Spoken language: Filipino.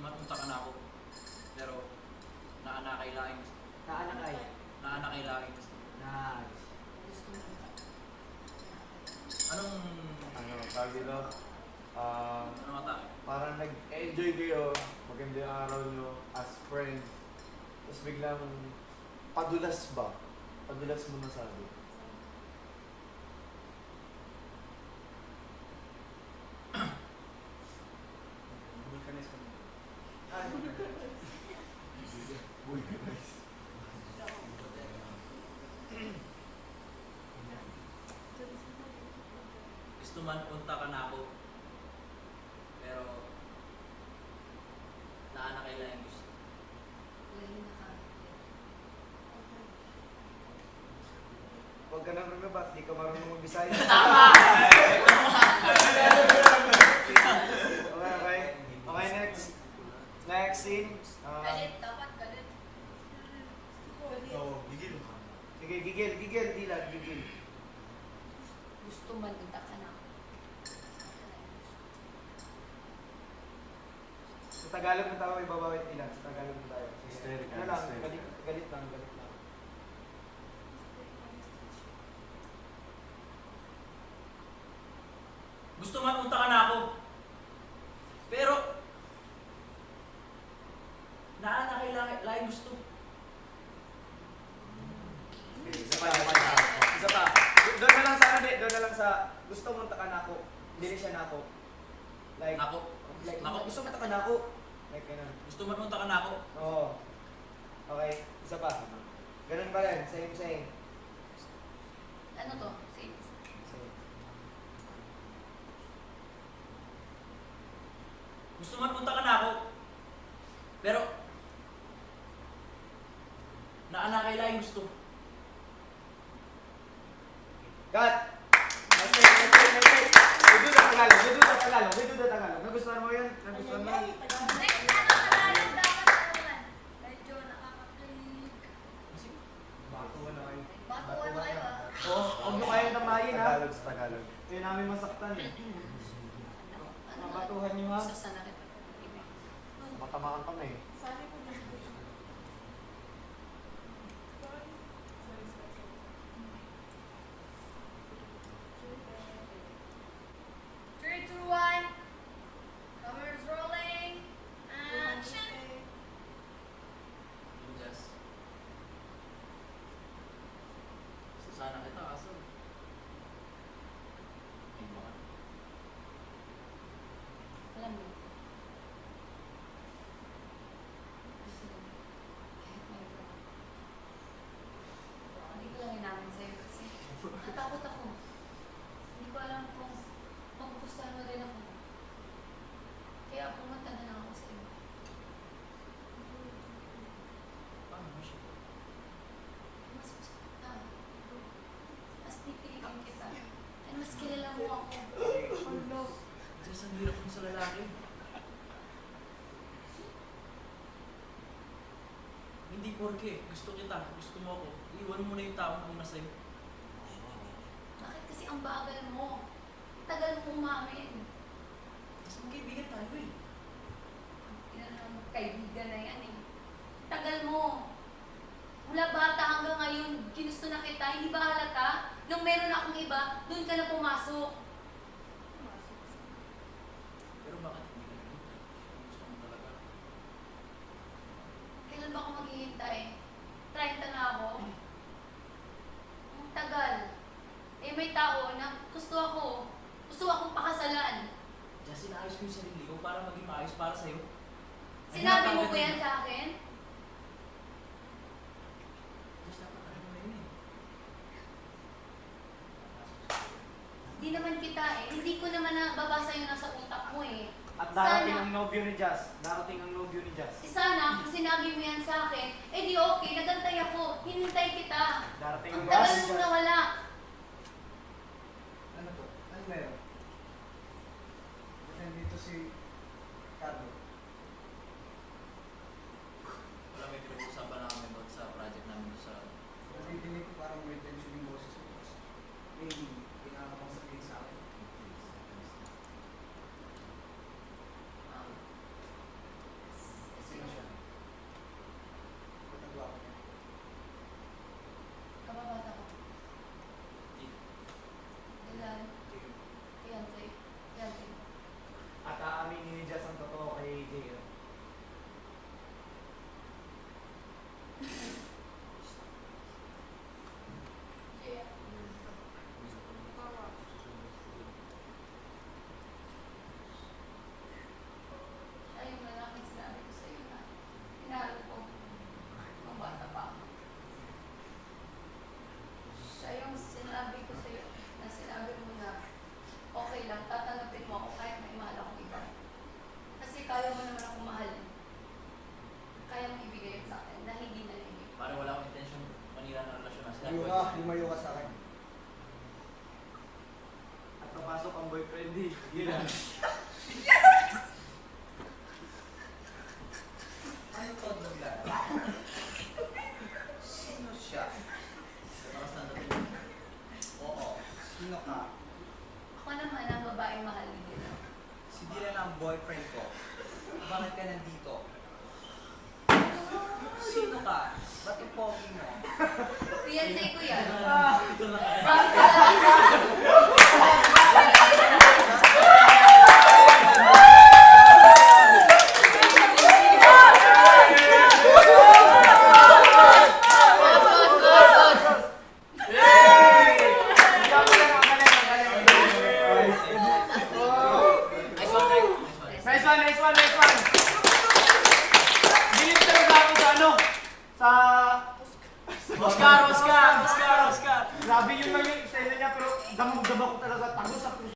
mapunta ka na ako. Pero, naanakay lang gusto. Naanakay. Naanakay lang gusto. Nice. Anong, Ano, tawag dito? ano matake? Parang nag-enjoy kayo, maganda yung araw nyo as friends. Tapos biglang padulas ba? Padulas mo nasabi. Vulcanize kami. Uy, guys. Gusto man punta ka na ako. Pero, naanakay lang gusto. Huwag ka nang rumabat, di ka marunong mag-Bisaya. Okay. Okay, next. Next scene. Galit, dapat galit. Oo, gigil. Sige, gigil, dilan, gigil. Gusto man punta ka na. Sa Tagalog na tayo, ibabawit nila. Sa Tagalog na tayo. Sige. Hysterical, Ano lang, hysterical. galit lang. Gusto man punta ka na ako. Pero, naanakay lang gusto. Isa pa. Doon na lang sa doon na lang sa gusto mong taka na ako. Dili siya na ako. Like, Nako. like Nako. gusto mo taka na ako. Like, ganun. Gusto man punta ka na ako. Oo. Okay, isa pa. Ganun pa rin, same. Ano to? Same. Same. Gusto man punta ka na ako. Pero, naanakay lang gusto. Cut! Next take. We do the Tagalog. Nagustuhan mo yun? Nagustuhan mo yun? Next na nakalalim dapat naman. Medyo nakakakilig. Batuan na kayo. Batuan kayo ah. Oo, huwag mo kayong tamayin ha. Tagalog sa Tagalog. Hindi namin masaktan eh. Ano Mabatuhan niyo ha. Isa sana kita. Matamaan ka na eh. Three, two, one. Cameras rolling. Action. Just. Susana kita kaso. Iba ka. Alam mo. Hindi ko lang inamin sa'yo kasi natakot ako. Hindi ko alam kung magugustuhan mo rin ako. Kaya pumunta na lang ako sa'yo. Paano mo siya? Mas gusto kita. Mas pipiliin kita. At mas kilala mo ako. Hello. Diyos, ang hirap mo sa lalaki. Hindi porke gusto kita, gusto mo ako. Iwan mo na yung taong una sa'yo. Bakit kasi ang bagal mo? Tagal mo umamin. Tapos magkaibigan tayo eh. Ang kaibigan na yan eh. Tagal mo. Mula bata hanggang ngayon, ginusto na kita. Hindi ba halata? Nung meron na akong iba, doon ka na pumasok. Pero bakit hindi ka nakita? Gusto mo talaga. Kailan ba ako maghihintay? 30 na ako. Ang tagal. Eh may tao na gusto akong pakasalan. Kaya sinayos ko yung sarili ko para maging maayos para sa'yo. Ay, Sinabi mo napagod ba yun. yan sa akin? Diyos, dapat alam mo na yun eh. Hindi naman kita eh. Hindi ko naman nababasa yung nasa utak mo eh. At darating Sana. ang nobyo ni Jazz. Darating ang nobyo ni Jazz. Eh sana, kung sinabi mo yan sa akin, eh di okay, nagantay ako. Hinintay kita. Darating Ang ang tagal Jazz. mong nawala. Ano to? Ano meron? Nandito si Carlo. Wala, may pinag-usapan na kami about sa project namin doon sa... Nadidinig ko parang may tension yung boses mo. May pinakapang sabihin sa akin. ng boyfriend ko. Bakit ka nandito? Sino ka? Ba't ang pogi mo? Fiancé ko yan. Ito na kaya. Bakit ka